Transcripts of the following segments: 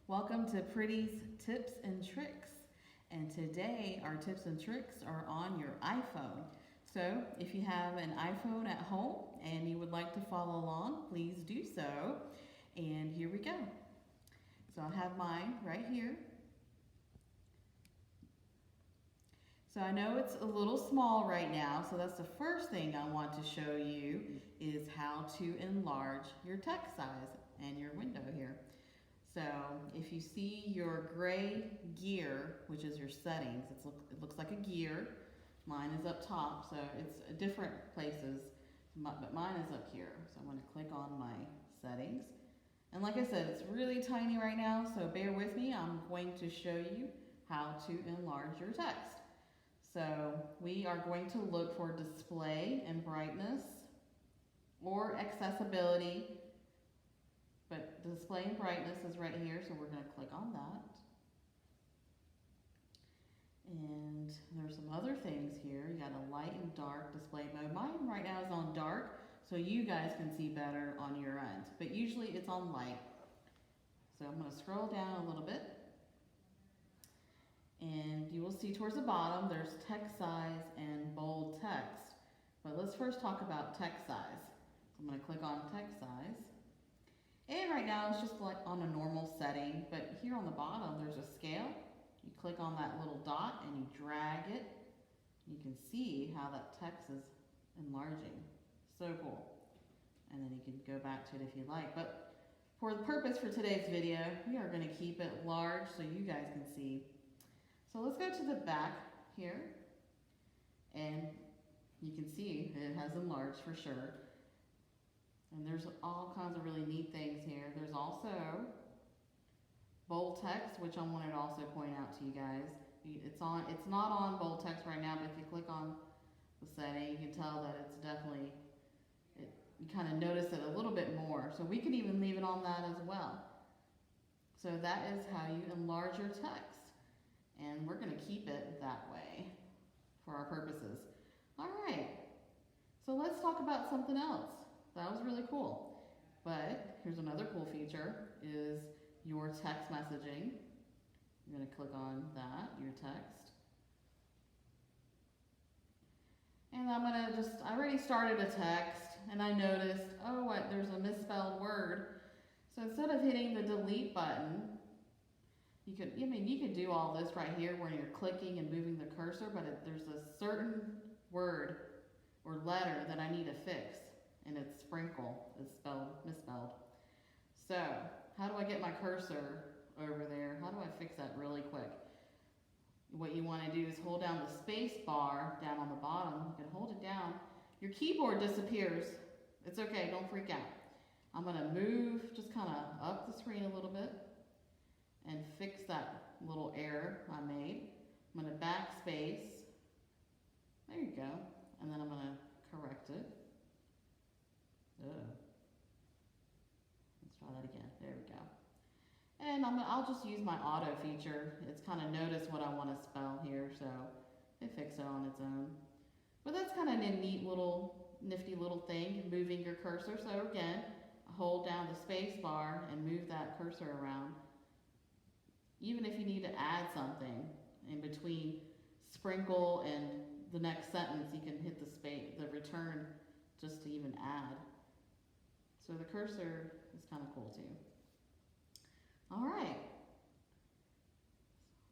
Welcome to Pretty's Tips and Tricks. And today our tips and tricks are on your iPhone. So if you have an iPhone at home and you would like to follow along, please do so. And here we go. So I have mine right here. So I know it's a little small right now, so that's the first thing I want to show you is how to enlarge your text size and your window here. So if you see your gray gear, which is your settings, it looks like a gear. Mine is up top, so it's different places, but mine is up here. So I'm going to click on my settings. And like I said, it's really tiny right now, so bear with me. I'm going to show you how to enlarge your text. So we are going to look for display and brightness or accessibility. But display and brightness is right here, so we're going to click on that. And there's some other things here. You got a light and dark display mode. Mine right now is on dark, so you guys can see better on your end. But usually it's on light. So I'm going to scroll down a little bit. And you will see towards the bottom there's text size and bold text. But let's first talk about text size. So I'm going to click on text size. And right now it's just like on a normal setting, but here on the bottom there's a scale. You click on that little dot and you drag it. You can see how that text is enlarging. So cool. And then you can go back to it if you like. But for the purpose for today's video, we are going to keep it large so you guys can see. So let's go to the back here. And you can see it has enlarged for sure. And there's all kinds of really neat things here. There's also bold text, which I wanted to also point out to you guys. It's not on bold text right now, but if you click on the setting, you can tell that it's definitely, you kind of notice it a little bit more. So we could even leave it on that as well. So that is how you enlarge your text. And we're going to keep it that way for our purposes. All right, so let's talk about something else. That was really cool. But here's another cool feature is your text messaging. I'm going to click on that, your text. And I'm going to I already started a text and I noticed, oh, what, there's a misspelled word. So instead of hitting the delete button, you could do all this right here when you're clicking and moving the cursor, but there's a certain word or letter that I need to fix. And it's sprinkle, it's misspelled. So, how do I get my cursor over there? How do I fix that really quick? What you want to do is hold down the space bar down on the bottom. You can hold it down. Your keyboard disappears. It's okay, don't freak out. I'm going to move just kind of up the screen a little bit and fix that little error I made. I'm going to backspace. There you go. And then I'm going to correct it. Let's try that again. There we go. And I'll just use my auto feature. It's kind of notice what I want to spell here, so it fixes it on its own. But that's kind of a neat little, nifty little thing, moving your cursor. So again, hold down the space bar and move that cursor around. Even if you need to add something in between sprinkle and the next sentence, you can hit the return just to even add. So the cursor is kind of cool too. All right.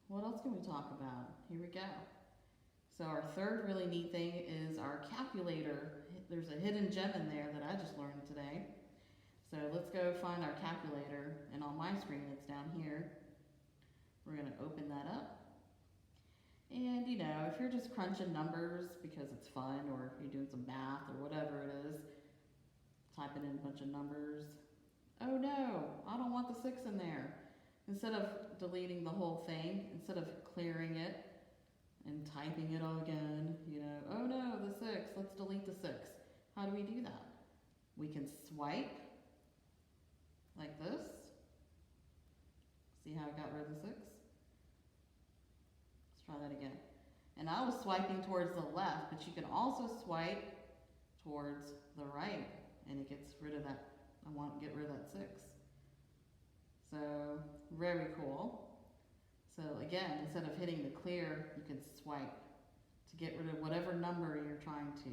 What else can we talk about? Here we go. So our third really neat thing is our calculator. There's a hidden gem in there that I just learned today. So let's go find our calculator. And on my screen, it's down here. We're going to open that up. And if you're just crunching numbers because it's fun, or you're doing some math or whatever it is, typing in a bunch of numbers. Oh no, I don't want the 6 in there. Instead of deleting the whole thing, instead of clearing it and typing it all again, oh no, the 6, let's delete the 6. How do we do that? We can swipe like this. See how I got rid of the 6? Let's try that again. And I was swiping towards the left, but you can also swipe towards the right. And it gets rid of that, I want to get rid of that 6. So very cool. So again, instead of hitting the clear, you can swipe to get rid of whatever number you're trying to.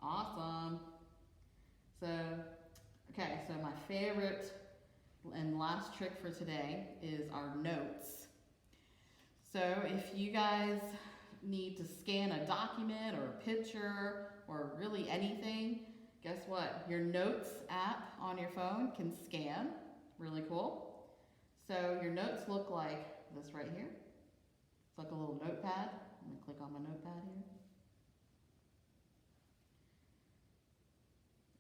Awesome. So, okay, so my favorite and last trick for today is our notes. So if you guys need to scan a document or a picture or really anything, guess what? Your Notes app on your phone can scan. Really cool. So your notes look like this right here. It's like a little notepad. I'm going to click on my notepad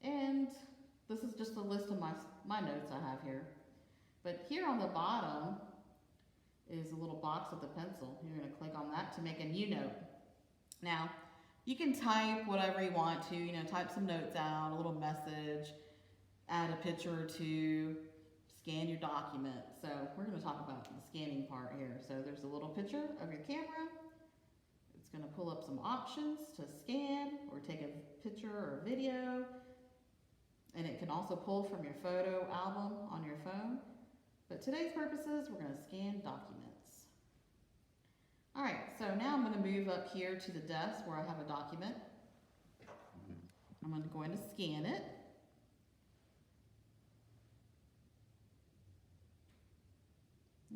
here. And this is just a list of my notes I have here. But here on the bottom is a little box with a pencil. You're going to click on that to make a new note. Now, you can type whatever you want to, type some notes out, a little message, add a picture or two, scan your document. So we're going to talk about the scanning part here. So there's a little picture of your camera. It's going to pull up some options to scan or take a picture or a video. And it can also pull from your photo album on your phone. But today's purposes, we're going to scan documents. All right, so now I'm going to move up here to the desk where I have a document. I'm going to scan it.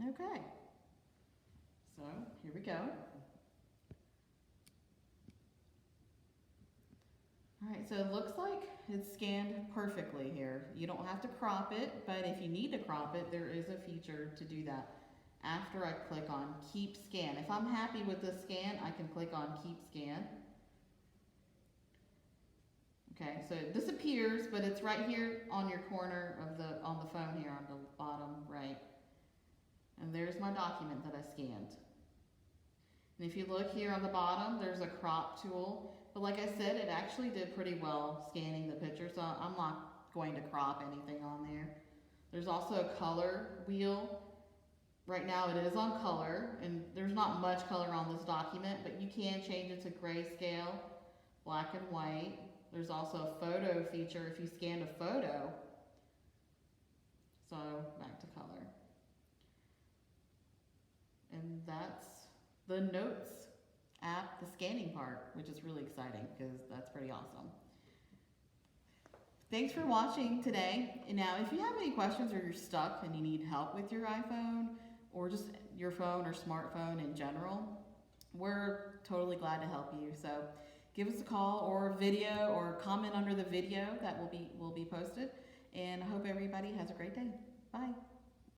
Okay, so here we go. All right, so it looks like it's scanned perfectly here. You don't have to crop it, but if you need to crop it, there is a feature to do that after I click on Keep Scan. If I'm happy with the scan, I can click on Keep Scan. Okay, so it disappears, but it's right here on your corner of on the phone here on the bottom right. And there's my document that I scanned. And if you look here on the bottom, there's a crop tool. But like I said, it actually did pretty well scanning the picture, so I'm not going to crop anything on there. There's also a color wheel. Right now it is on color, and there's not much color on this document, but you can change it to grayscale, black and white. There's also a photo feature if you scanned a photo. So back to color. And that's the Notes app, the scanning part, which is really exciting because that's pretty awesome. Thanks for watching today. And now if you have any questions or you're stuck and you need help with your iPhone or just your phone or smartphone in general, we're totally glad to help you. So give us a call or a video or comment under the video that will be posted. And I hope everybody has